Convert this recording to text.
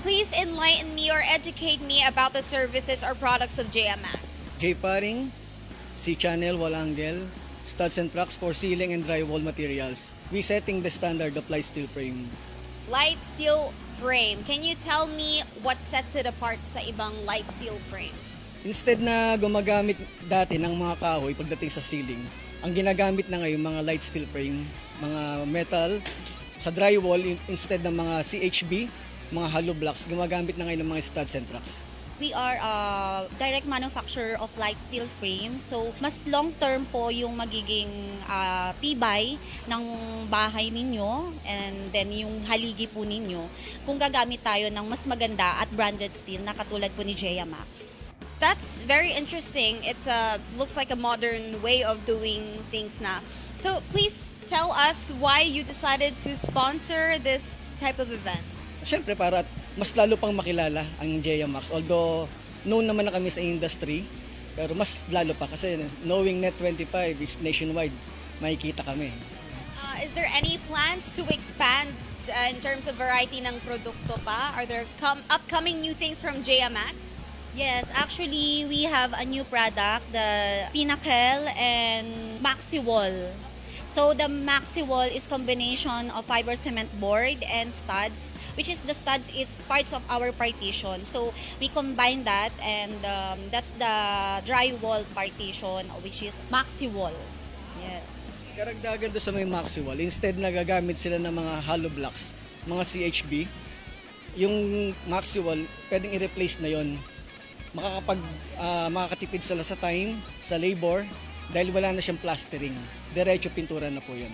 Please enlighten me or educate me about the services or products of JMX. J-paring, C-channel, wall angle, studs and tracks for ceiling and drywall materials. We setting the standard of light steel frame. Light steel frame. Can you tell me what sets it apart sa ibang light steel frames? Instead na gumagamit dati ng mga kahoy pagdating sa ceiling, ang ginagamit na ngayon mga light steel frame, mga metal, sa drywall instead ng mga CHB, mga hollow blocks, gumagamit na ngayon ng mga studs and tracks. We are a direct manufacturer of light steel frame. So, mas long-term po yung magiging tibay ng bahay ninyo and then yung haligi po ninyo kung gagamit tayo ng mas maganda at branded steel na katulad po ni JMX. That's very interesting. It's looks like a modern way of doing things now. So please tell us why you decided to sponsor this type of event. Siyempre para mas lalo pang makilala ang JMX. Although known naman na kami sa industry, pero mas lalo pa kasi knowing Net25 is nationwide, makikita kami. Is there any plans to expand in terms of variety ng produkto pa? Are there upcoming new things from JMX? Yes, actually, we have a new product, the Pinnacle and Maxi Wall. So the Maxi Wall is combination of fiber cement board and studs, which is the studs is parts of our partition. So we combine that and that's the drywall partition, which is Maxi Wall. Yes. Karagdagan doon sa may Maxi Wall, instead nagagamit sila ng mga hollow blocks, mga CHB, yung Maxi Wall, pwedeng i-replace na yon. Makakatipid sila sa time, sa labor, dahil wala na siyang plastering. Diretso pintura na po yun.